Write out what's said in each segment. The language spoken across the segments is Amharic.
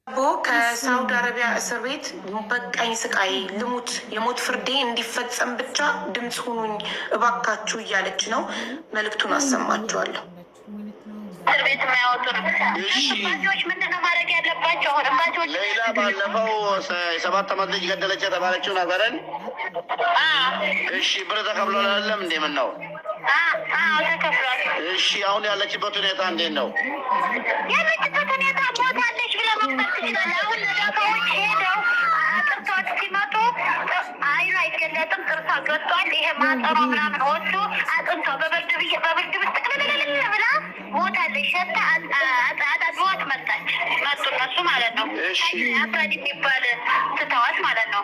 ከሳውዲ አረቢያ እስር ቤት በቃኝ ስቃይ ልሙት የሞት ፍርዴ እንዲፈጸም ብቻ ድምፅ ሁኑኝ እባካችሁ እያለች ነው። መልእክቱን አሰማችኋለሁ። እስር ቤት የሚያወጡን ባጆች ምንድነው ማድረግ ያለባቸው? ባጆች ሌላ ባለፈው የ7 ዓመት ልጅ ገደለች የተባለችው ነበረን። እሺ ብር ተከፍሎላለም እንዴ? ምን ነው? ተከፍሏል። እሺ አሁን ያለችበት ሁኔታ እንዴት ነው? ያለችበት ሁኔታ ሞታለች ብለህ መክፈት ትችላለህ። አሁን ከውጭ ሄደው አጥርቷት ሲመጡ አይኑ አይገለጥም፣ ጥርሷ ገጧል። ይሄ ማጠሯ ምናምን ወስዶ አጥንቷ በብርድ ውስጥ ቅልልልል ብላ ሞታለች። ሸታ አጣጥዋት መጡ እነሱ ማለት ነው። አብራድ የሚባል ትተዋት ማለት ነው።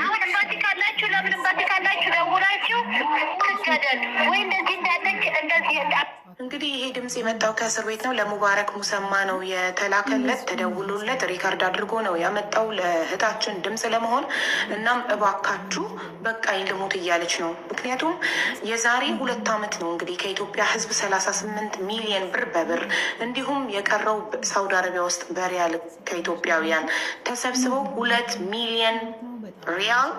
አሁን እምባቲ ካላችሁ ለምን እምባቲ ካላችሁ ደውላችሁ ትገደል ወይ እንደዚህ እንዳለች እንደዚህ እንግዲህ ይሄ ድምፅ የመጣው ከእስር ቤት ነው። ለሙባረክ ሙሰማ ነው የተላከለት። ተደውሎለት ሪካርድ አድርጎ ነው ያመጣው ለእህታችን ድምፅ ለመሆን። እናም እባካችሁ በቃኝ ልሙት እያለች ነው። ምክንያቱም የዛሬ 2 ዓመት ነው እንግዲህ ከኢትዮጵያ ሕዝብ 38 ሚሊዮን ብር በብር እንዲሁም የቀረው ሳውዲ አረቢያ ውስጥ በሪያል ከኢትዮጵያውያን ተሰብስበው 2 ሚሊዮን ሪያል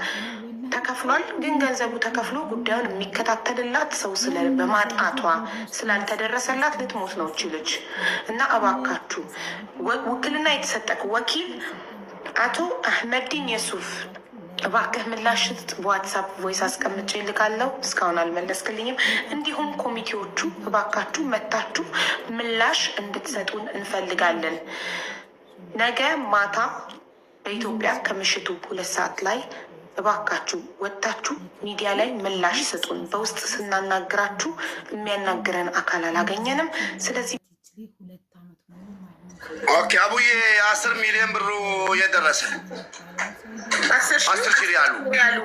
ተከፍሏል። ግን ገንዘቡ ተከፍሎ ጉዳዩን የሚከታተልላት ሰው በማጣቷ ስላልተደረሰላት ልትሞት ነው እቺ ልጅ። እና እባካችሁ ውክልና የተሰጠክ ወኪል አቶ አህመዲን የሱፍ እባክህ ምላሽ ስጥ። በዋትሳፕ ቮይስ አስቀምጬ ይልካለው። እስካሁን አልመለስክልኝም። እንዲሁም ኮሚቴዎቹ እባካችሁ መታችሁ ምላሽ እንድትሰጡን እንፈልጋለን። ነገ ማታ በኢትዮጵያ ከምሽቱ 2 ሰዓት ላይ እባካችሁ ወጥታችሁ ሚዲያ ላይ ምላሽ ስጡን። በውስጥ ስናናግራችሁ የሚያናግረን አካል አላገኘንም። ስለዚህ ኦኬ አቡዬ 10 ሚሊዮን ብሩ የደረሰ 10 ሺህ ያሉ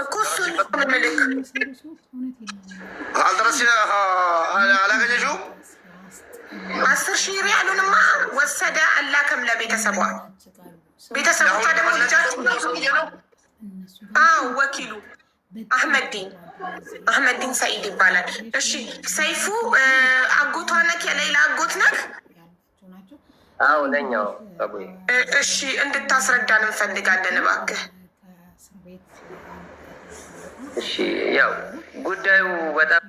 እኮ እሱን ምልክ አልደረሰ አላገኘሽውም? 10 ሺህ ሪያሉንማ ወሰደ አላከም ለቤተሰቧ። ቤተሰቦቿ ደግሞ ልጃችሁ ወኪሉ አህመዲን ሰኢድ ይባላል። እሺ ሰይፉ አጎቷ ነክ? የሌላ አጎት ነክ? አዎ ነኛው። እሺ እንድታስረዳን እንፈልጋለን እባክህ። እሺ ያው ጉዳዩ በጣም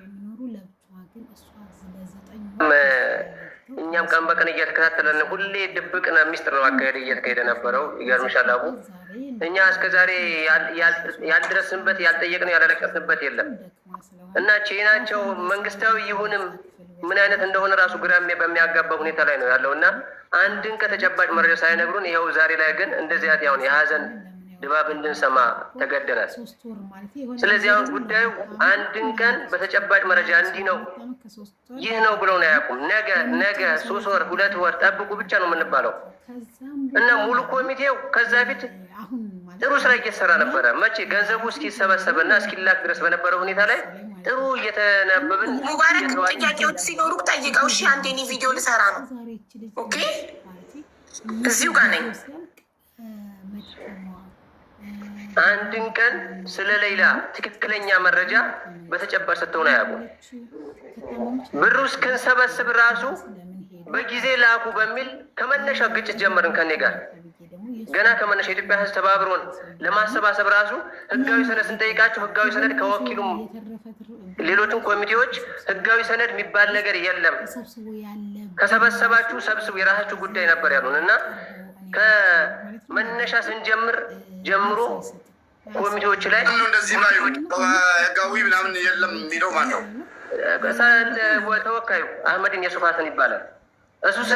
እኛም ቀን በቀን እየተከታተለን ሁሌ ድብቅና ሚስጥር ነው አካሄድ እየተካሄደ ነበረው። ይገርምሻል አቡ እኛ እስከዛሬ ያልደረስንበት ያልጠየቅነው ያላለቀስንበት የለም እና ቼናቸው መንግስታዊ ይሁንም ምን አይነት እንደሆነ ራሱ ግራሜ በሚያጋባ ሁኔታ ላይ ነው ያለው እና አንድን ከተጨባጭ መረጃ ሳይነግሩን ይኸው ዛሬ ላይ ግን እንደዚህ አይነት ያሁን የሀዘን ድባብ እንድንሰማ ተገደናል። ስለዚህ አሁን ጉዳዩ አንድን ቀን በተጨባጭ መረጃ እንዲህ ነው ይህ ነው ብለው ነው አያውቁም። ነገ 3 ወር 2 ወር ጠብቁ ብቻ ነው የምንባለው እና ሙሉ ኮሚቴው ከዛ ፊት ጥሩ ስራ እየተሰራ ነበረ። መቼ ገንዘቡ እስኪሰበሰብ እና እስኪላክ ድረስ በነበረው ሁኔታ ላይ ጥሩ እየተነበብን ሙባረክ ጥያቄዎች ሲኖሩ ጠይቀው። እሺ አንዴ እኔ ቪዲዮ ልሰራ ነው። ኦኬ እዚሁ ጋር ነኝ። አንድን ቀን ስለ ሌላ ትክክለኛ መረጃ በተጨባጭ ሰጥተውን አያውቁም። ብሩ እስክንሰበስብ ራሱ በጊዜ ላኩ በሚል ከመነሻው ግጭት ጀመርን ከኔ ጋር ገና ከመነሻ የኢትዮጵያ ሕዝብ ተባብሮን ለማሰባሰብ ራሱ ህጋዊ ሰነድ ስንጠይቃቸው ህጋዊ ሰነድ ከወኪሉም ሌሎችን ኮሚቴዎች ህጋዊ ሰነድ የሚባል ነገር የለም፣ ከሰበሰባችሁ ሰብስቡ የራሳችሁ ጉዳይ ነበር ያሉን እና ከመነሻ ስንጀምር ጀምሮ ኮሚቴዎች ላይ እንደዚህ ህጋዊ ምናምን የለም የሚለው ማን ነው? ተወካዩ አህመዲን የሱፍ ሀሰን ይባላል። እሱ እዛ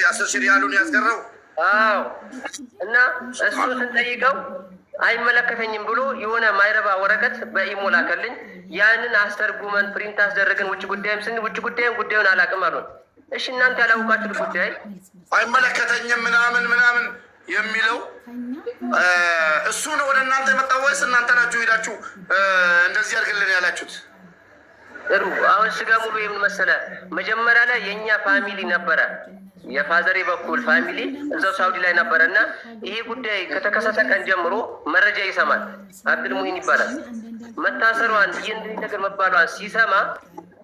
10 ሺህ ያሉን ያስገረው። አዎ እና እሱ ስንጠይቀው አይመለከተኝም ብሎ የሆነ ማይረባ ወረቀት በኢሞ ላከልኝ። ያንን አስተርጉመን ፕሪንት አስደረግን። ውጭ ጉዳይም ጉዳዩን አላውቅም አሉን። እሺ እናንተ ያላወቃችሁት ጉዳይ አይመለከተኝም ምናምን የሚለው እሱ ነው ወደ እናንተ የመጣው ወይስ እናንተ ናችሁ ሄዳችሁ እንደዚህ አድርግልን ያላችሁት? ጥሩ አሁን ስጋ ሙሉ የምን መሰለ መጀመሪያ ላይ የእኛ ፋሚሊ ነበረ፣ የፋዘሬ በኩል ፋሚሊ እዛው ሳውዲ ላይ ነበረ እና ይሄ ጉዳይ ከተከሰተ ቀን ጀምሮ መረጃ ይሰማል። አብዱል ሙሂን ይባላል። መታሰሯን ይህን ነገር መባሏን ሲሰማ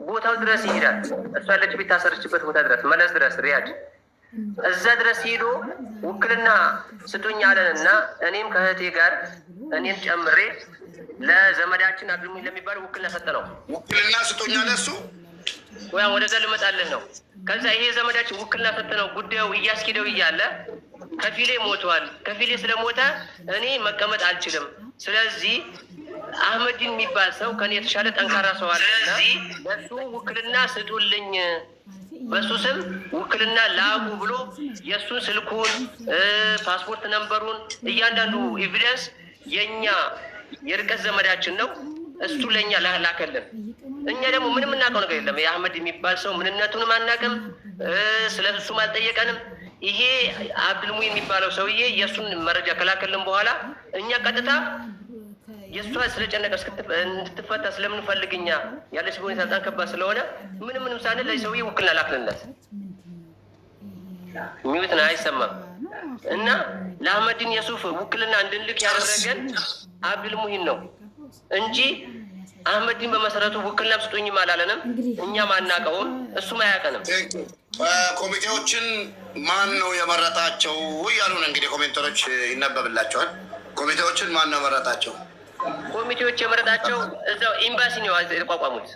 ቦታው ድረስ ይሄዳል። እሷ ያለች ቤት ታሰረችበት ቦታ ድረስ መለስ ድረስ ሪያድ እዛ ድረስ ሄዶ ውክልና ስጡኝ አለንና እኔም ከእህቴ ጋር እኔም ጨምሬ ለዘመዳችን አብዱልሙሂን ለሚባለው ውክልና ሰጠነው። ውክልና ስጡኝ አለ እሱ። ወደዛ ልመጣልህ ነው። ከዛ ይሄ ዘመዳችን ውክልና ሰጠነው። ጉዳዩ እያስኪደው እያለ ከፊሌ ሞቷል። ከፊሌ ስለሞተ እኔ መቀመጥ አልችልም። ስለዚህ አህመዲን የሚባል ሰው ከኔ የተሻለ ጠንካራ ሰው አለና ለሱ ውክልና ስጡልኝ፣ በሱ ስም ውክልና ላኩ ብሎ የእሱን ስልኩን፣ ፓስፖርት ነምበሩን፣ እያንዳንዱ ኤቪደንስ የኛ የርቀት ዘመዳችን ነው። እሱ ለእኛ ላከልን። እኛ ደግሞ ምንም የምናውቀው ነገር የለም። የአህመድ የሚባል ሰው ምንነቱንም አናውቅም። ስለ እሱም አልጠየቀንም። ይሄ አብዱልሙሂን የሚባለው ሰውዬ የእሱን መረጃ ከላከልን በኋላ እኛ ቀጥታ የእሷ ስለጨነቀ እንድትፈታ ስለምንፈልግኛ ያለች ሁኔታ በጣም ከባድ ስለሆነ ምንም ሳንል ለዚህ ሰውዬ ውክልና ላክልለት። ሚዩት ነው አይሰማም። እና ለአህመዲን የሱፍ ውክልና እንድንልክ ያደረገን አብዱልሙሂን ነው እንጂ አህመዲን በመሰረቱ ውክልና ስጡኝም አላለንም። እኛም አናውቀውም፣ እሱም አያውቀንም። ኮሚቴዎችን ማን ነው የመረጣቸው እያሉ ነው እንግዲህ ኮሜንተሮች ይነበብላቸዋል። ኮሚቴዎችን ማን ነው የመረጣቸው? ኮሚቴዎች የመረጣቸው እዛው ኤምባሲ ነው የተቋቋሙት።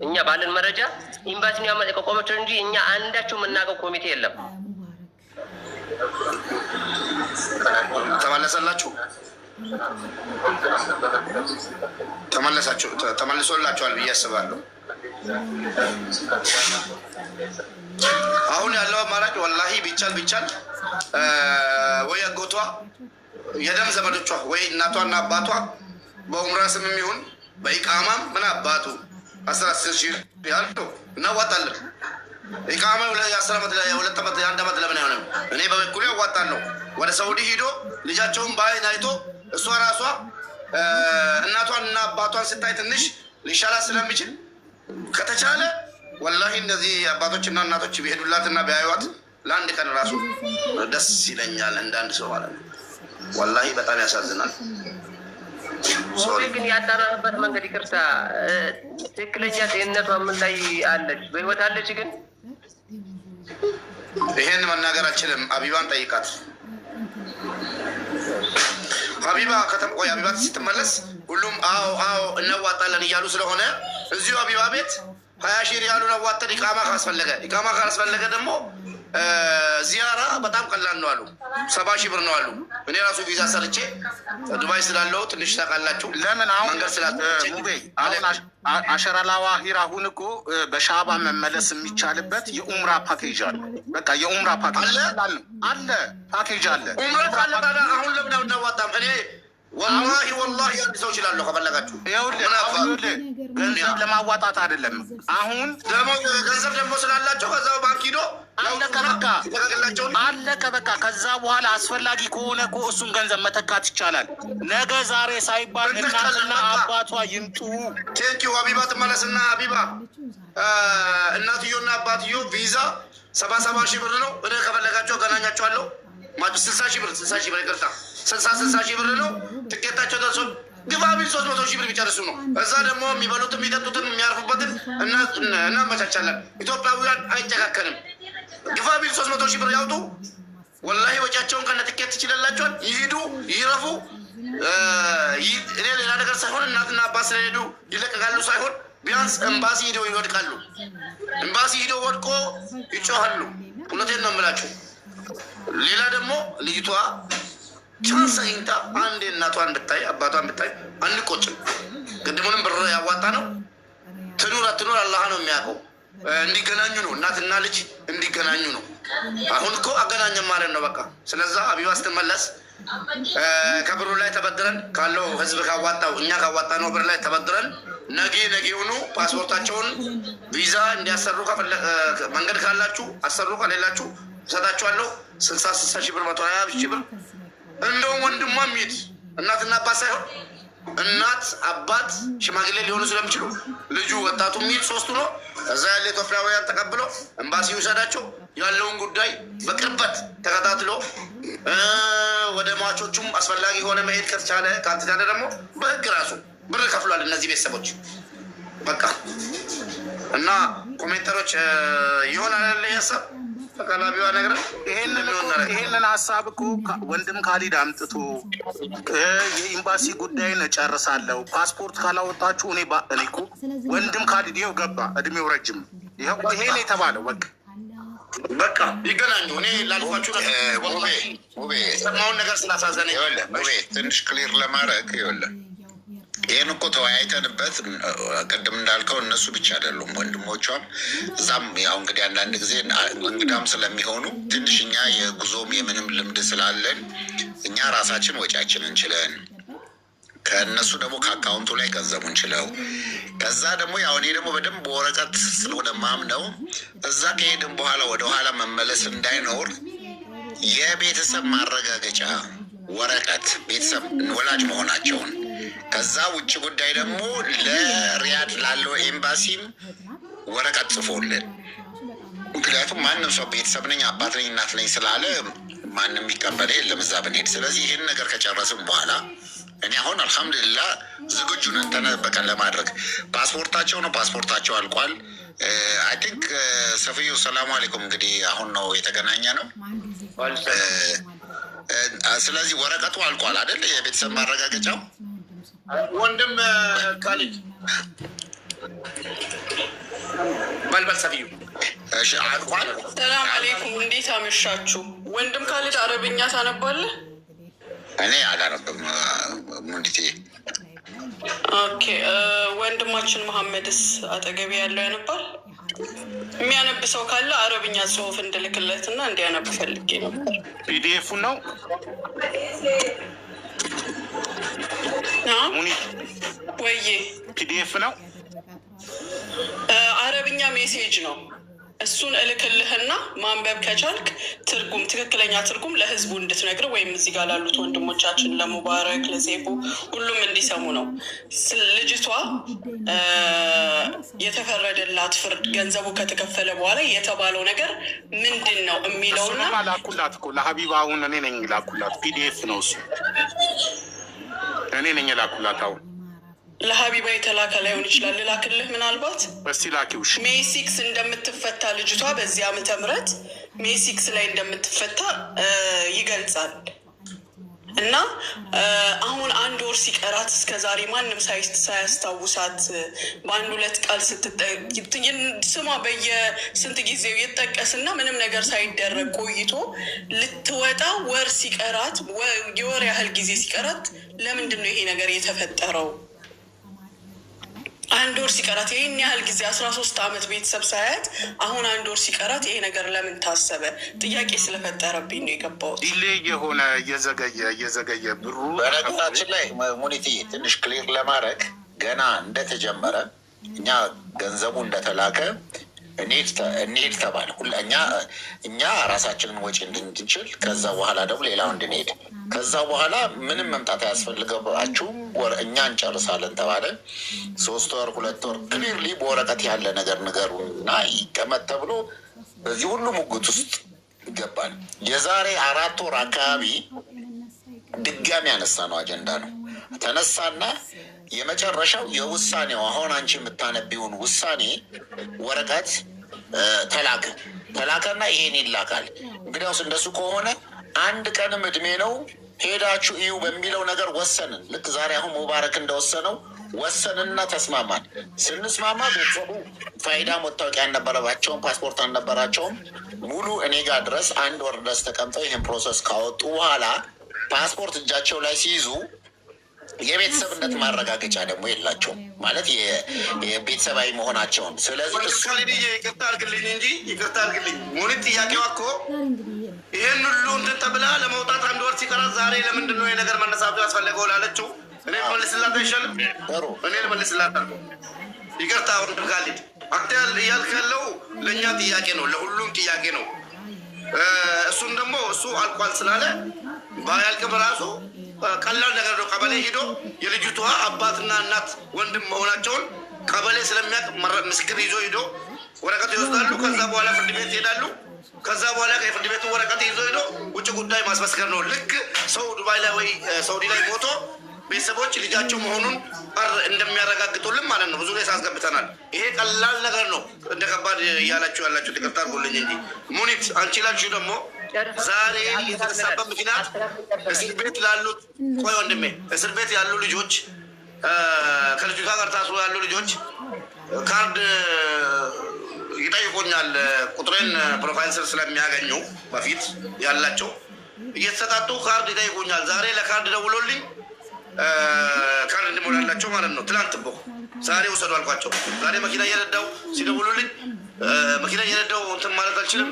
እኛ ባለን መረጃ ኤምባሲ ነው የተቋቋመቸው እንጂ እኛ አንዳቸው የምናውቀው ኮሚቴ የለም። ተመለሰላችሁ? ተመልሶላችኋል ብዬ አስባለሁ። አሁን ያለው አማራጭ ወላሂ ቢቻል ወይ አጎቷ የደም ዘመዶቿ ወይ እናቷና አባቷ በኡምራ ስምም ይሁን በኢቃማም ምን አባቱ 10 ሺህ ያለው እናዋጣለን። ኢቃማ የ10 ዓመት የ2 ዓመት የ1 ዓመት ለምን አይሆንም? እኔ በበኩሌ አዋጣለሁ። ወደ ሳውዲ ሂዶ ልጃቸውን በአይን አይቶ እሷ ራሷ እናቷን እና አባቷን ስታይ ትንሽ ሊሻላት ስለሚችል ከተቻለ ወላሂ እነዚህ አባቶችና እናቶች ቢሄዱላትና ቢያዩዋት ለአንድ ቀን ራሱ ደስ ይለኛል። እንዳንድ ሰው ማለት ነው። ወላሂ በጣም ያሳዝናል። ግን ያጣራንበት መንገድ ይቅርታ፣ ትክክለኛ ጤንነቷ ምን ላይ አለች? በህይወት አለች? ግን ይሄን መናገር አልችልም። አቢባን ጠይቃት። ሀቢባ ቆይ ሀቢባ ስትመለስ ሁሉም አዎ እናዋጣለን እያሉ ስለሆነ እዚሁ ሀቢባ ቤት 20 ሺህ ሪያሉን አዋጠን ኢቃማ ካስፈለገ ደግሞ ዚያራ በጣም ቀላል ነው አሉ። 70 ሺህ ብር ነው አሉ። እኔ ራሱ ቪዛ ሰርቼ ዱባይ ስላለው ትንሽ ታውቃላችሁ። ለምን አሁን ሙቤ አሁን አሸራላዋ ሂራ አሁን እኮ በሻባ መመለስ የሚቻልበት የኡምራ ፓኬጅ አለ። በቃ የኡምራ ፓኬጅ አለ ፓኬጅ አለ። ኡምራ ካለ ታዲያ አሁን ለምን አናዋጣም? እኔ ወላሂ አንድ ሰው እችላለሁ ከፈለጋችሁ። ይኸውልህ ገንዘብ ለማዋጣት አይደለም። አሁን ገንዘብ ደግሞ ስላላቸው ከዛው ባንክ ሂዶ አለቀ በቃ። ከዛ በኋላ አስፈላጊ ከሆነ እኮ እሱን ገንዘብ መተካት ይቻላል። ነገ ዛሬ ሳይባል እናትና አባቷ ይምጡ። ቴንኪው ሀቢባ ትመለስና ሀቢባ እናትዮና አባትዮ ቪዛ 70 ሺህ ብር ነው። እኔ ከፈለጋቸው ገናኛቸዋለሁ። 60 ሺህ ብር ይቅርታ 60 ሺህ ብር ነው። ትኬታቸው ደርሶ ግባ ቢል 300 ሺህ ብር ቢጨርሱ ነው። እዛ ደግሞ የሚበሉትን የሚጠጡትን የሚያርፉበትን እናመቻቻለን። ኢትዮጵያውያን አይጨካከንም። ግፋ ቢል 300 ሺህ ብር ያውጡ። ወላሂ ወጪያቸውን ከነ ትኬት ትችላላቸዋል። ይሄዱ ይረፉ። እኔ ሌላ ነገር ሳይሆን እናትና አባት ስለሄዱ ይለቀቃሉ ሳይሆን ቢያንስ ኤምባሲ ሂደው ይወድቃሉ። ኤምባሲ ሂደው ወድቆ ይጮሃሉ። እውነቴን ነው የምላቸው። ሌላ ደግሞ ልጅቷ ቻንስ አግኝታ አንዴ እናቷን ብታይ አባቷን ብታይ አንቆጭም። ቅድሙንም ብር ያዋጣ ነው። ትኑር አትኑር አላህ ነው የሚያውቀው። እንዲገናኙ ነው፣ እናትና ልጅ እንዲገናኙ ነው። አሁን እኮ አገናኘም ማለት ነው በቃ። ስለዛ ሀቢባ ስትመለስ ከብሩ ላይ ተበድረን ካለው ህዝብ ካዋጣው እኛ ካዋጣ ነው ብር ላይ ተበድረን ነገውኑ ፓስፖርታቸውን ቪዛ እንዲያሰሩ መንገድ ካላችሁ አሰሩ፣ ከሌላችሁ እሰጣችኋለሁ። 60 ሺህ ብር 120 ሺህ ብር እንደውም ወንድሟ ሚሄድ እናትና አባት ሳይሆን እናት አባት ሽማግሌ ሊሆኑ ስለሚችሉ ልጁ ወጣቱ ሚሄድ ሶስቱ ነው። እዛ ያለ ኢትዮጵያውያን ተቀብሎ ኤምባሲ ይውሰዳቸው። ያለውን ጉዳይ በቅርበት ተከታትሎ ወደ ሟቾቹም አስፈላጊ ሆነ መሄድ ከተቻለ ካልተቻለ ደግሞ በህግ ራሱ ብር ከፍሏል እነዚህ ቤተሰቦች በቃ። እና ኮሜንተሮች ይሆናል ያለ ሀሳብ ተቃላቢዋ ነገር ይሄንን ሀሳብ እኮ ወንድም ካሊድ አምጥቶ የኤምባሲ ጉዳይን እጨርሳለሁ ፓስፖርት ካላወጣችሁ እኔ እኮ ወንድም ካሊድ ይኸው ገባ እድሜው ረጅም ይኸው ይሄ ነው የተባለው። በቃ ይገናኙ። እኔ ላልኳችሁ ሙቤ ሰማውን ነገር ስላሳዘነ ይኸውልህ ሙቤ ትንሽ ክሊር ለማድረግ ይኸውልህ ይህን እኮ ተወያይተንበት ቅድም እንዳልከው እነሱ ብቻ አይደሉም ወንድሞቿም እዛም ያው እንግዲህ አንዳንድ ጊዜ እንግዳም ስለሚሆኑ ትንሽ እኛ የጉዞም የምንም ልምድ ስላለን እኛ ራሳችን ወጪያችንን ችለን ከእነሱ ደግሞ ከአካውንቱ ላይ ገንዘቡን ችለው ከዛ ደግሞ ያው እኔ ደግሞ በደንብ ወረቀት ስለሆነ ማምነው እዛ ከሄድን በኋላ ወደኋላ መመለስ እንዳይኖር የቤተሰብ ማረጋገጫ ወረቀት ቤተሰብ ወላጅ መሆናቸውን ከዛ ውጭ ጉዳይ ደግሞ ለሪያድ ላለው ኤምባሲም ወረቀት ጽፎልን ምክንያቱም ማንም ሰው ቤተሰብ ነኝ አባት ነኝ እናት ነኝ ስላለ ማንም የሚቀበለ የለም እዛ ብንሄድ። ስለዚህ ይህን ነገር ከጨረስም በኋላ እኔ አሁን አልሐምዱሊላህ ዝግጁ ነን ተነበቀን ለማድረግ ፓስፖርታቸው ነው ፓስፖርታቸው አልቋል። አይ ቲንክ ሰፊዩ ሰላሙ አለይኩም እንግዲህ አሁን ነው የተገናኘ ነው። ስለዚህ ወረቀቱ አልቋል አይደል የቤተሰብ ማረጋገጫው ወንድም ካሊድ በልበል ሰፊዩ እሺ አልቋል። ሰላም አለይኩም እንዴት አመሻችሁ? ወንድም ካሊድ አረብኛ ታነባለህ? እኔ አላነብም ሙንዲቴ። ኦኬ ወንድማችን መሐመድስ አጠገቢ ያለው ያነባል? የሚያነብ ሰው ካለ አረብኛ ጽሁፍ እንድልክለትና እንዲያነብ ፈልጌ ነበር። ፒዲኤፍ ነው ወይዬ ፒዲኤፍ ነው አረብኛ ሜሴጅ ነው። እሱን እልክልህና ማንበብ ከቻልክ ትርጉም ትክክለኛ ትርጉም ለህዝቡ እንድትነግር ወይም እዚህ ጋር ላሉት ወንድሞቻችን ለሙባረክ ለሴፉ ሁሉም እንዲሰሙ ነው። ልጅቷ የተፈረደላት ፍርድ ገንዘቡ ከተከፈለ በኋላ የተባለው ነገር ምንድን ነው የሚለውና ላኩላት እኮ ለሀቢባ አሁን እኔ ነኝ ላኩላት። ፒዲኤፍ ነው እሱ እኔ ነኝ ላኩላት። አሁን ለሀቢባ የተላከ ላይሆን ይችላል። ልላክልህ ምናልባት በስቲ ላኪውሽ። ሜይ 6 እንደምትፈታ ልጅቷ በዚህ ዓመተ ምህረት ሜይ 6 ላይ እንደምትፈታ ይገልጻል። እና አሁን አንድ ወር ሲቀራት እስከዛሬ ማንም ሳያስታውሳት በአንድ ሁለት ቃል ስሟ በየስንት ጊዜው ይጠቀስና ምንም ነገር ሳይደረግ ቆይቶ ልትወጣ ወር ሲቀራት የወር ያህል ጊዜ ሲቀራት ለምንድን ነው ይሄ ነገር የተፈጠረው? አንድ ወር ሲቀራት ይህን ያህል ጊዜ 13 ዓመት ቤተሰብ ሳያት አሁን አንድ ወር ሲቀራት ይሄ ነገር ለምን ታሰበ? ጥያቄ ስለፈጠረብኝ ነው የገባሁት። ዲሌ የሆነ እየዘገየ ብሩ በነገራችን ላይ ሙኒቲ ትንሽ ክሊር ለማድረግ ገና እንደተጀመረ እኛ ገንዘቡ እንደተላከ እንሄድ ተባለ። እኛ ራሳችንን ወጪ እንድንችል ከዛ በኋላ ደግሞ ሌላው እንድንሄድ ከዛ በኋላ ምንም መምጣት አያስፈልገባችሁም እኛ እንጨርሳለን ተባለ። 3 ወር 2 ወር ክሊርሊ በወረቀት ያለ ነገር ንገሩ እና ይቀመጥ ተብሎ በዚህ ሁሉ ሙግት ውስጥ ይገባል። የዛሬ 4 ወር አካባቢ ድጋሚ ያነሳ ነው አጀንዳ ነው ተነሳና የመጨረሻው የውሳኔው አሁን አንቺ የምታነቢውን ውሳኔ ወረቀት ተላከና ይሄን ይላካል። እንግዲያውስ እንደሱ ከሆነ አንድ ቀንም እድሜ ነው ሄዳችሁ እዩ በሚለው ነገር ወሰንን። ልክ ዛሬ አሁን ሙባረክ እንደወሰነው ወሰንና ተስማማን። ስንስማማ ቤተሰቡ ፋይዳ መታወቂያ አልነበረባቸውም፣ ፓስፖርት አልነበራቸውም። ሙሉ እኔ ጋር ድረስ 1 ወር ድረስ ተቀምጠው ይህን ፕሮሰስ ካወጡ በኋላ ፓስፖርት እጃቸው ላይ ሲይዙ የቤተሰብነት ማረጋገጫ ደግሞ የላቸውም ማለት የቤተሰባዊ መሆናቸውን። ስለዚህ ይቅርታ አድርግልኝ እንጂ ይቅርታ አድርግልኝ ሙኒት ጥያቄዋ እኮ ይህን ሁሉ እንትን ተብላ ለመውጣት 1 ወር ሲቀራት ዛሬ ለምንድን ነው የነገር መነሳቱ ያስፈለገው ላለችው እኔ መልስላት አይሻልም? እኔ መልስላት አልኩ። ይቅርታ ወንድም ካሊድ አንተ እያልክ ያለው ለእኛ ጥያቄ ነው፣ ለሁሉም ጥያቄ ነው። እሱም ደግሞ እሱ አልቋል ስላለ ባያልቅም ራሱ ቀላል ነገር ነው። ቀበሌ ሂዶ የልጅቷ አባትና እናት ወንድም መሆናቸውን ቀበሌ ስለሚያውቅ ምስክር ይዞ ሂዶ ወረቀት ይወስዳሉ። ከዛ በኋላ ፍርድ ቤት ይሄዳሉ። ከዛ በኋላ የፍርድ ቤቱ ወረቀት ይዞ ሂዶ ውጭ ጉዳይ ማስመስከር ነው። ልክ ሰው ዱባይ ላይ ወይ ሳውዲ ላይ ሞቶ ቤተሰቦች ልጃቸው መሆኑን እንደሚያረጋግጡልን ማለት ነው። ብዙ ላይ ሳስገብተናል። ይሄ ቀላል ነገር ነው። እንደ ከባድ እያላችሁ ያላችሁ ይቅርታ አድርጉልኝ እንጂ ሙኒት አንቺ ላልሽው ደግሞ ዛሬ የተነሳበት ምክንያት እስር ቤት ላሉት ቆይ ወንድሜ እስር ቤት ያሉ ልጆች ከልጅቷ ጋር ታስሮ ያሉ ልጆች ካርድ ይጠይቁኛል። ቁጥሬን ፕሮፋይል ስር ስለሚያገኙ በፊት ያላቸው እየተሰጣጡ ካርድ ይጠይቁኛል። ዛሬ ለካርድ ደውሎልኝ ካርድ እንዲሞላላቸው ማለት ነው። ትናንት ቦ ዛሬ ውሰዱ አልኳቸው። ዛሬ መኪና እየነዳው ሲደውሉልኝ መኪና እየነዳው እንትን ማለት አልችልም፣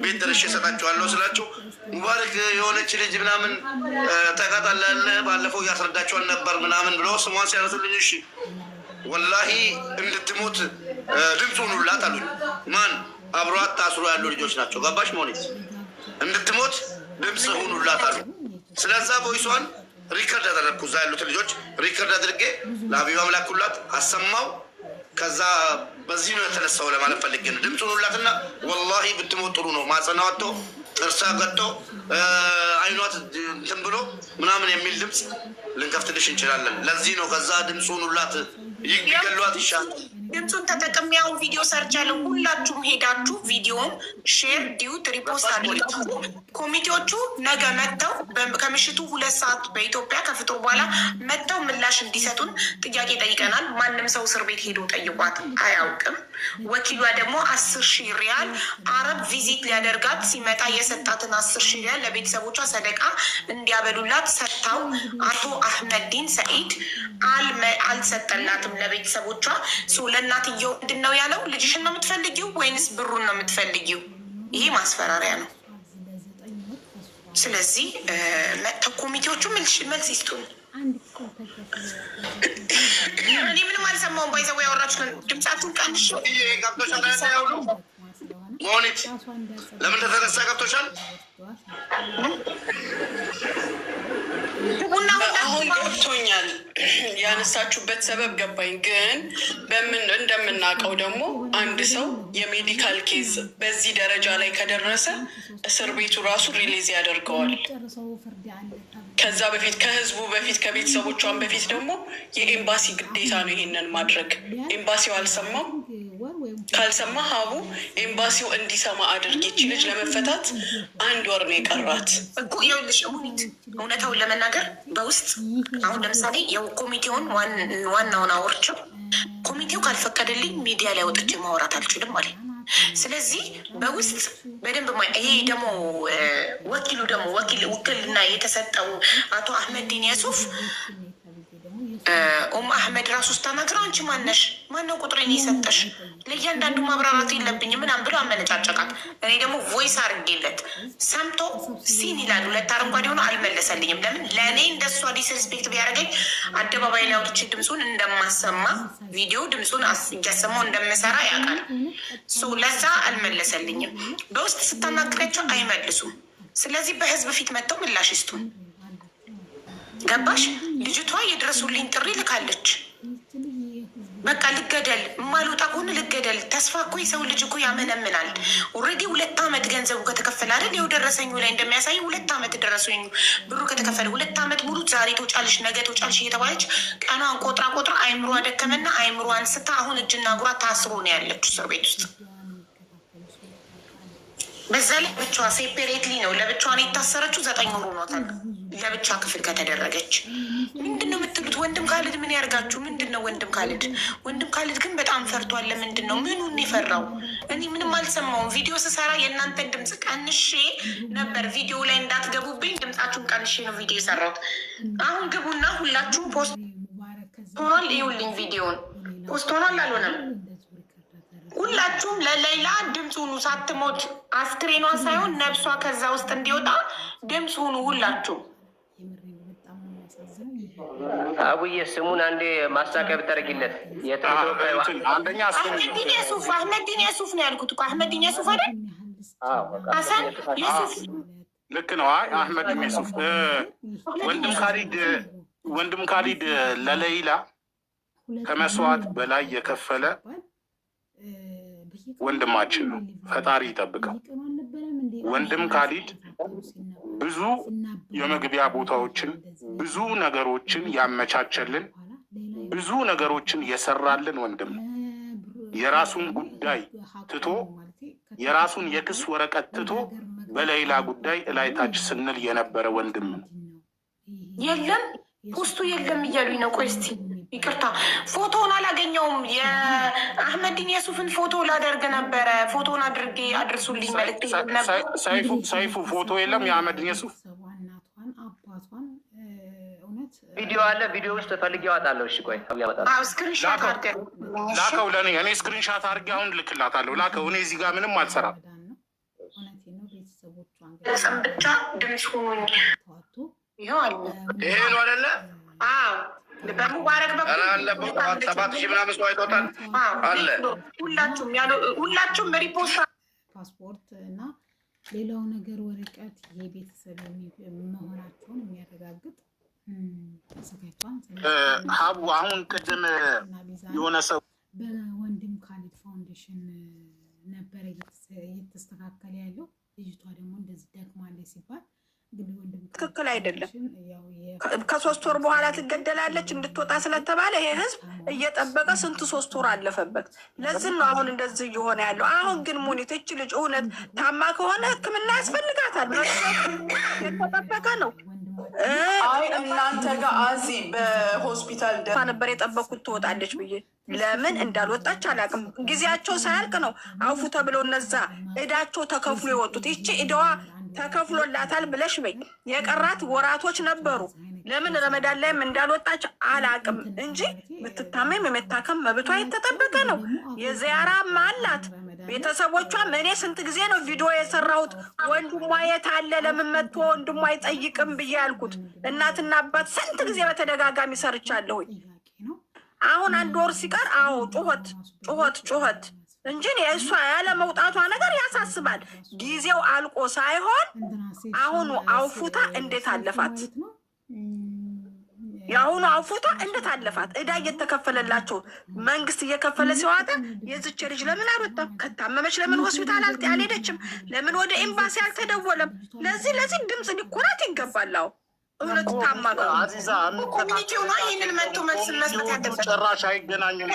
ቤት ደርሼ እሰጣቸዋለሁ ስላቸው ሙባረክ የሆነች ልጅ ምናምን ተቃጣላለ ባለፈው እያስረዳቸዋል ነበር ምናምን ብለው ስሟን ሲያነሱልኝ እሺ ወላሂ እንድትሞት ድምፅ ሁኑላት አሉኝ። ማን አብሯት ታስሮ ያሉ ልጆች ናቸው። ገባሽ ሞኒት እንድትሞት ድምፅ ሁኑላት አሉ። ስለዛ ቦይሷን ሪከርድ አደረግኩ። እዛ ያሉት ልጆች ሪከርድ አድርጌ ለአቢባ ምላኩላት አሰማው። ከዛ በዚህ ነው የተነሳው ለማለት ፈልጌ ነው። ድምፅ ሁኑላትና ወላሂ ብትሞት ጥሩ ነው። ማጸና ወጥቶ ጥርሳ ገጦ አይኗት እንትን ብሎ ምናምን የሚል ድምፅ ልንከፍትልሽ እንችላለን። ለዚህ ነው ከዛ ድምፅ ሁኑላት ይገሏት ይሻላል። ድምፁን ተጠቅሚያውን ቪዲዮ ሰርቻለሁ። ሁላችሁም ሄዳችሁ ቪዲዮውን ሼር ዲዩት ሪፖስት አድርጋችሁ ኮሚቴዎቹ ነገ መጥተው ከምሽቱ 2 ሰዓት በኢትዮጵያ ከፍጡር በኋላ መጥተው ምላሽ እንዲሰጡን ጥያቄ ጠይቀናል። ማንም ሰው እስር ቤት ሄዶ ጠይቋት አያውቅም። ወኪሏ ደግሞ 10,000 ሪያል አረብ ቪዚት ሊያደርጋት ሲመጣ የሰጣትን 10,000 ሪያል ለቤተሰቦቿ ሰደቃ እንዲያበሉላት ሰጥታው አቶ አህመዲን ሰኢድ አልሰጠላትም ለቤተሰቦቿ። ለእናትየው ምንድን ነው ያለው? ልጅሽን ነው የምትፈልጊው ወይንስ ብሩን ነው የምትፈልጊው? ይሄ ማስፈራሪያ ነው። ስለዚህ መጥተው ኮሚቴዎቹ መልስ ይስጡን። እኔ ምንም አልሰማሁም። ባይዘው ያወራችሁን ድምጻችሁን ቀንሽ። ሞኒት ለምን ተተነሳ ገብቶሻል? አሁን ገብቶኛል። ያነሳችሁበት ሰበብ ገባኝ። ግን በምን እንደምናውቀው ደግሞ አንድ ሰው የሜዲካል ኬዝ በዚህ ደረጃ ላይ ከደረሰ እስር ቤቱ ራሱ ሪሊዝ ያደርገዋል። ከዛ በፊት ከህዝቡ በፊት ከቤተሰቦቿን በፊት ደግሞ የኤምባሲ ግዴታ ነው ይሄንን ማድረግ። ኤምባሲው አልሰማም። ካልሰማ ሀቡ ኤምባሲው እንዲሰማ አድርግ። ይቺ ልጅ ለመፈታት 1 ወር ነው የቀራት እኮ። ይኸውልሽ ሙኒት እውነታውን ለመናገር በውስጥ አሁን ለምሳሌ ኮሚቴውን ዋናውን አውርቼው ኮሚቴው ካልፈቀደልኝ ሚዲያ ላይ ወጥቼ ማውራት አልችልም ማለት። ስለዚህ በውስጥ በደንብ ይሄ ደግሞ ወኪሉ ደግሞ ውክልና የተሰጠው አቶ አህመዲን የሱፍ አህመድ ራሱ ስታናግረው አንቺ ማነሽ? ማነው ቁጥሬን የሰጠሽ? ለእያንዳንዱ ማብራራት የለብኝም ምናምን ብሎ አመነጫጨቃት። እኔ ደግሞ ቮይስ አድርጌለት ሰምቶ ሲን ይላል 2 አረንጓዴ ሆኖ አልመለሰልኝም። ለምን ለእኔ እንደሷ ዲስሪስፔክት ቢያደርገኝ አደባባይ ላይ አውጥቼ ድምፁን እንደማሰማ ቪዲዮ ድምፁን እያሰማው እንደምሰራ ያውቃል። ለዛ አልመለሰልኝም። በውስጥ ስታናግሪያቸው አይመልሱም። ስለዚህ በህዝብ ፊት መጥተው ምላሽ ይስጡን። ገባሽ? ልጅቷ የድረሱልኝ ጥሪ ልካለች። በቃ ልገደል፣ የማልወጣ ከሆነ ልገደል። ተስፋ እኮ የሰው ልጅ እኮ ያመነምናል። ኦልሬዲ 2 ዓመት ገንዘቡ ከተከፈለ አይደል? ይኸው ደረሰኙ ላይ እንደሚያሳይ 2 ዓመት ደረሰኙ ብሩ ከተከፈለ 2 ዓመት ሙሉ ዛሬ ተውጫልሽ ነገ ተውጫልሽ እየተባለች ቀኗን ቆጥራ አይምሯ ደከመና አይምሯን ስታ አሁን እጅና እግሯ ታስሮ ነው ያለችው እስር ቤት ውስጥ። በዛ ላይ ብቻዋ ሴፔሬትሊ ነው ለብቻዋን የታሰረችው። 9 ወር ሆኗታል ለብቻ ክፍል ከተደረገች። ምንድን ነው የምትሉት? ወንድም ካልድ ምን ያርጋችሁ? ምንድን ነው ወንድም ካልድ? ወንድም ካልድ ግን በጣም ፈርቷል። ለምንድን ነው? ምኑን የፈራው? እኔ ምንም አልሰማውም። ቪዲዮ ስሰራ የእናንተን ድምፅ ቀንሼ ነበር። ቪዲዮ ላይ እንዳትገቡብኝ ድምፃችሁን ቀንሼ ነው ቪዲዮ የሰራሁት። አሁን ግቡና ሁላችሁም ፖስት ሆኗል ይውልኝ። ቪዲዮን ፖስት ሆኗል አልሆነም? ሁላችሁም ለሌላ ድምፅ ሁኑ። ሳትሞት አስክሬኗ ሳይሆን ነብሷ ከዛ ውስጥ እንዲወጣ ድምፅ ሁኑ ሁላችሁ። አቡዬ ስሙን አንዴ ማስታወቂያ ብታደርጊለት። አንደኛ አህመዲን የሱፍ ነው ያልኩት እኮ። አህመዲን የሱፍ አይደል? ሀሰን የሱፍ ልክ ነው። አይ አህመዲን የሱፍ ወንድም ካሊድ ለሌላ ከመስዋዕት በላይ የከፈለ ወንድማችን ነው። ፈጣሪ ይጠብቀው። ወንድም ካሊድ ብዙ የመግቢያ ቦታዎችን ብዙ ነገሮችን ያመቻቸልን ብዙ ነገሮችን የሰራልን ወንድም የራሱን ጉዳይ ትቶ የራሱን የክስ ወረቀት ትቶ በሌላ ጉዳይ እላይታች ስንል የነበረ ወንድም የለም ፖስቱ የለም እያሉኝ ነው። ቆይ እስኪ ይቅርታ ፎቶውን አላገኘውም። የአህመዲን የሱፍን ፎቶ ላደርግ ነበረ። ፎቶውን አድርጌ አድርሱልኝ መልዕክት ነበር። ሰይፉ ፎቶ የለም የአህመዲን የሱፍ ቪዲዮ አለ። ቪዲዮ ውስጥ ፈልጌ አወጣለሁ። እሺ ቆይ ስክሪንሻት አድርገን ላከው ለእኔ ስክሪንሻት አድርጌ አሁን ልክላታለሁ። ላከው እኔ እዚህ ጋር ምንም አልሰራም። ብቻ ድምፅ ሆኖኝ ይኸው አለ። ይሄ ነው አይደለ? አዎ በሙባረክ በኩል አለበት 7,000 ምናምን ሰው አይቶታል አለ። ሁላችሁም ሪፖርት ፓስፖርት እና ሌላው ነገር ወረቀት የቤተሰብ መሆናቸውን የሚያረጋግጥ ሀቡ አሁን ቅድም የሆነ ሰው በወንድም ካሊድ ፋውንዴሽን ነበረ እየተስተካከለ ያለው። ልጅቷ ደግሞ እንደዚህ ደክማለች ሲባል ትክክል አይደለም። ከ3 ወር በኋላ ትገደላለች እንድትወጣ ስለተባለ ይሄ ህዝብ እየጠበቀ ስንት 3 ወር አለፈበት። ለዚህ ነው አሁን እንደዚህ እየሆነ ያለው። አሁን ግን ሙኒት እች ልጅ እውነት ታማ ከሆነ ሕክምና ያስፈልጋታል። የተጠበቀ ነው። አይ እናንተ ጋር አዚ በሆስፒታል ነበር የጠበኩት ትወጣለች ብዬ ለምን እንዳልወጣች አላውቅም። ጊዜያቸው ሳያልቅ ነው አውፉ ተብለው እነዛ እዳቸው ተከፍሎ የወጡት። ይቺ እዳዋ ተከፍሎላታል ብለሽ በይ። የቀራት ወራቶች ነበሩ። ለምን ረመዳን ላይም እንዳልወጣች አላውቅም እንጂ ብትታመም የመታከም መብቷ የተጠበቀ ነው። የዚያራም አላት። ቤተሰቦቿም እኔ ስንት ጊዜ ነው ቪዲዮ የሰራሁት ወንድሟ የት አለ ለምን መጥቶ ወንድሟ አይጠይቅም ብዬ ያልኩት። እናትና አባት ስንት ጊዜ በተደጋጋሚ ሰርቻለሁኝ። አሁን 1 ወር ሲቀር አዎ ጩኸት እንጂ እሷ ያለ መውጣቷ ነገር ያሳስባል። ጊዜው አልቆ ሳይሆን አሁኑ አውፉታ እንዴት አለፋት? የአሁኑ አውፉታ እንዴት አለፋት? እዳ እየተከፈለላቸው መንግስት እየከፈለ ሲዋጣ የዝች ልጅ ለምን አልወጣም? ከታመመች ለምን ሆስፒታል አልሄደችም? ለምን ወደ ኤምባሲ አልተደወለም? ለዚህ ድምፅ ሊኮራት ይገባል። እውነት ታማ አዚዛ ኮሚኒቲው ነው ይህንን መጥቶ መስጠት ያለበት። ጭራሽ አይገናኙም።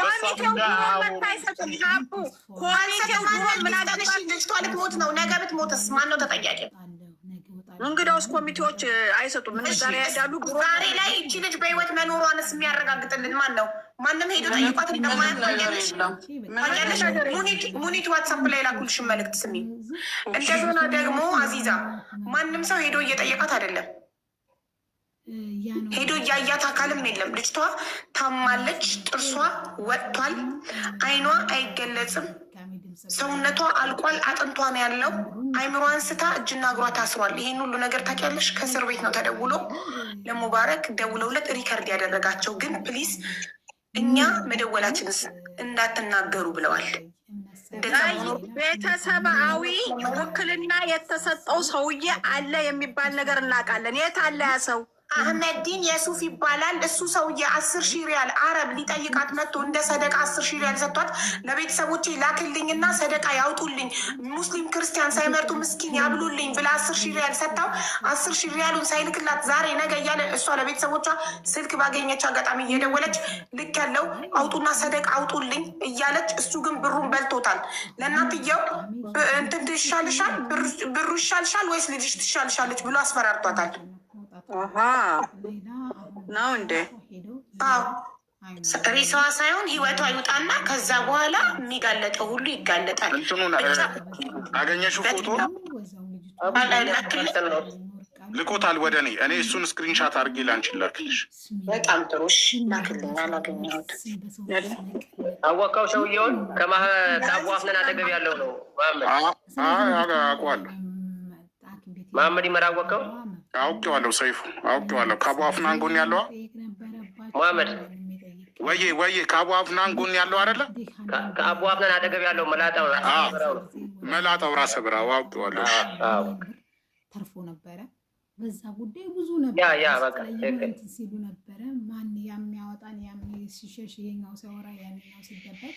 ልጅቷ ልትሞት ነው። ነገ ብትሞትስ ማነው ተጠያቂ? እንግዲያውስ ኮሚቴዎች አይሰጡም። ዛሬ ያዳሉ። ዛሬ ላይ እቺ ልጅ በህይወት መኖሯንስ የሚያረጋግጥልን ማን ነው? ማንም ሄዶ ጠይቋት እንደማያያለሽ ሙኒት ዋትሳፕ ላይ ላኩልሽን መልዕክት ስሚ። እንደገና ደግሞ አዚዛ ማንም ሰው ሄዶ እየጠየቃት አይደለም። ሄዶ እያያት አካልም የለም። ልጅቷ ታማለች። ጥርሷ ወጥቷል። አይኗ አይገለጽም። ሰውነቷ አልቋል። አጥንቷ ነው ያለው። አይምሯን ስታ እጅና እግሯ ታስሯል። ይሄን ሁሉ ነገር ታውቂያለሽ። ከእስር ቤት ነው ተደውሎ ለሙባረክ ደውለውለት ሪከርድ ያደረጋቸው። ግን ፕሊዝ እኛ መደወላችንስ እንዳትናገሩ ብለዋል። ቤተሰባዊ ውክልና የተሰጠው ሰውዬ አለ የሚባል ነገር እናውቃለን። የት አለ ያ ሰው? አህመዲን የሱፍ ይባላል። እሱ ሰውዬ 10,000 ሪያል አረብ ሊጠይቃት መጥቶ እንደ ሰደቃ 10,000 ሪያል ሰጥቷት ለቤተሰቦቼ ላክልኝና ሰደቃ ያውጡልኝ ሙስሊም ክርስቲያን ሳይመርጡ ምስኪን ያብሉልኝ ብላ 10,000 ሪያል ሰጥታው 10,000 ሪያሉን ሳይልክላት ዛሬ ነገ እያለ እሷ ለቤተሰቦቿ ስልክ ባገኘች አጋጣሚ እየደወለች ልክ ያለው አውጡና ሰደቃ አውጡልኝ እያለች እሱ ግን ብሩን በልቶታል። ለእናትየው እንትን ትሻልሻል ብሩ ይሻልሻል ወይስ ልጅሽ ትሻልሻለች ብሎ አስፈራርቷታል። ነው እንዴ? አዎ ሬሳዋ ሳይሆን ህይወቷ ይውጣና ከዛ በኋላ የሚጋለጠው ሁሉ ይጋለጣል። አገኘሽው? ፎቶ ልኮታል ወደ እኔ እሱን ስክሪንሻት አድርጌ ላንቺ ላክልሽ። በጣም ጥሩሽ ላክልኝ። አላገኘሁት። አወቃው ሰውየውን ከአቡ አፍነን አጠገብ ያለው ነው አውቀዋለሁ። መሐመድ ይመር አወቀው። አውቄዋለሁ። ሰይፉ አውቄዋለሁ። ከአቡ አፍናን ጎን ያለዋ መሐመድ ወይዬ ከአቡ አፍናን ጎን ያለው አይደለ? ከአቡ አፍናን አጠገብ ያለው መላጣው ራሰ ብራው አውቄዋለሁ። ተርፎ ነበረ። በዛ ጉዳይ ብዙ ነበር ያ በቃ እንትን ሲሉ ነበረ። ማን የሚያወጣን ሲሸሽ ይሄኛው ሲያወራ ያኛው ሲደበቅ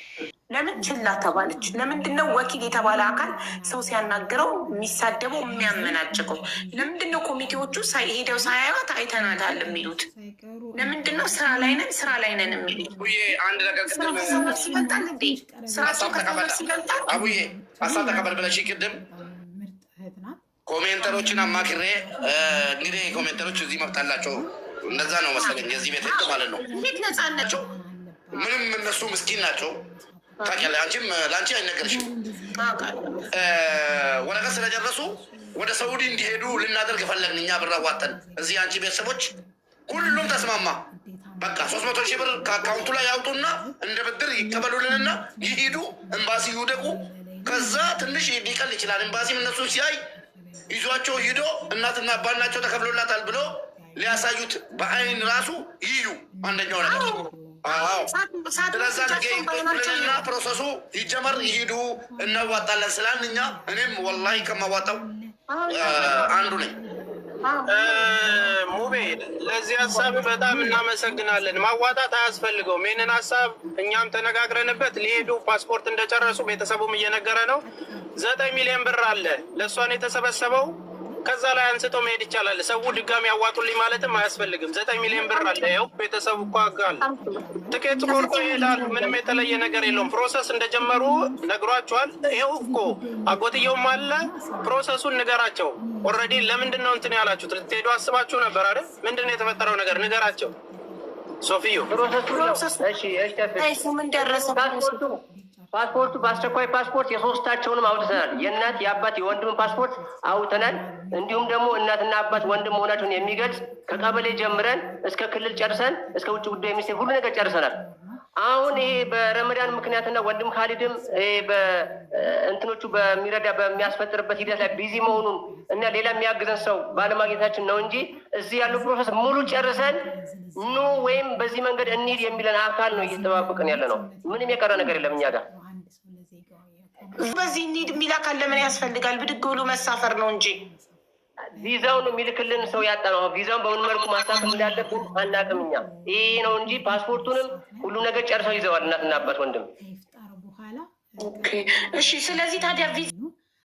ለምን ችላ ተባለች? ለምንድነው ወኪል የተባለ አካል ሰው ሲያናግረው የሚሳደበው የሚያመናጭቀው? ለምንድነው ኮሚቴዎቹ ሄደው ሳያዩት አይተናታል የሚሉት? ለምንድነው ስራ ላይ ነን የሚሉት? አንድ ነገር ሲበልጣል እንዴ ስራቸው ከሰበር ሲበልጣል። አቡዬ ሀሳብ ተቀበል ብለሽ ቅድም ኮሜንተሮችን አማክሬ እንግዲህ ኮሜንተሮች እዚህ መብት አላቸው። እንደዛ ነው መሰለኝ የዚህ ቤት ህግ ማለት ነው። እንዴት ነጻነቸው? ምንም እነሱ ምስኪን ናቸው። ታውቂያለሽ፣ አንቺም ለአንቺ አይነገርሽም። ወረቀት ስለጨረሱ ወደ ሰዑዲ እንዲሄዱ ልናደርግ ፈለግን እኛ ብር አዋጠን። እዚህ አንቺ ቤተሰቦች ሁሉም ተስማማ። በቃ 300 ሺህ ብር ከአካውንቱ ላይ ያውጡና እንደ ብድር ይቀበሉልንና ይሄዱ፣ ኤምባሲ ይውደቁ። ከዛ ትንሽ ሊቀል ይችላል። ኤምባሲም እነሱ ሲያይ ይዟቸው ሂዶ እናትና አባናቸው ተከፍሎላታል ብሎ ሊያሳዩት በአይን ራሱ ይዩ። አንደኛው ነገር ስለዛ ነገና ፕሮሰሱ ይጀመር ይሄዱ እናዋጣለን ስላልን እኛ እኔም ወላሂ ከማዋጣው አንዱ ነኝ። ሙቤ ለዚህ ሀሳብ በጣም እናመሰግናለን። ማዋጣት አያስፈልገውም። ይህንን ሀሳብ እኛም ተነጋግረንበት ሊሄዱ ፓስፖርት እንደጨረሱ ቤተሰቡም እየነገረ ነው። 9 ሚሊዮን ብር አለ ለእሷን የተሰበሰበው። ከዛ ላይ አንስቶ መሄድ ይቻላል። ሰው ድጋሚ ያዋጡልኝ ማለትም አያስፈልግም። 9 ሚሊዮን ብር አለ። ይኸው ቤተሰቡ እኮ አጋል ትኬት ቆርጦ ይሄዳል። ምንም የተለየ ነገር የለውም። ፕሮሰስ እንደጀመሩ ነግሯቸዋል። ይኸው እኮ አጎትየውም አለ። ፕሮሰሱን ንገራቸው። ኦልሬዲ ለምንድን ነው እንትን ያላችሁት? ልትሄዱ አስባችሁ ነበር አይደል? ምንድን ነው የተፈጠረው ነገር ንገራቸው። ሶፊዮ ምን ደረሰ? ፓስፖርቱ በአስቸኳይ ፓስፖርት የሶስታቸውንም አውጥተናል። የእናት የአባት የወንድም ፓስፖርት አውጥተናል። እንዲሁም ደግሞ እናትና አባት ወንድም መሆናቸውን የሚገልጽ ከቀበሌ ጀምረን እስከ ክልል ጨርሰን እስከ ውጭ ጉዳይ ሚኒስቴር ሁሉ ነገር ጨርሰናል። አሁን ይሄ በረመዳን ምክንያትና ወንድም ካሊድም እንትኖቹ በሚያስፈጥርበት ሂደት ላይ ቢዚ መሆኑን እና ሌላ የሚያግዘን ሰው ባለማግኘታችን ነው እንጂ እዚህ ያለው ፕሮሰስ ሙሉ ጨርሰን ኑ ወይም በዚህ መንገድ እንሂድ የሚለን አካል ነው እየተጠባበቅን ያለ ነው። ምንም የቀረ ነገር የለም እኛ ጋር። በዚህ እንሂድ የሚል አካል ለምን ያስፈልጋል? ብድግ ብሎ መሳፈር ነው እንጂ ቪዛውን የሚልክልን ሰው ያጣ ነው። ቪዛውን በምን መልኩ ማሳተፍ እንዳለብን አናውቅም እኛ። ይሄ ነው እንጂ ፓስፖርቱንም ሁሉ ነገር ጨርሰው ይዘዋል እናትና አባት ወንድም። እሺ፣ ስለዚህ ታዲያ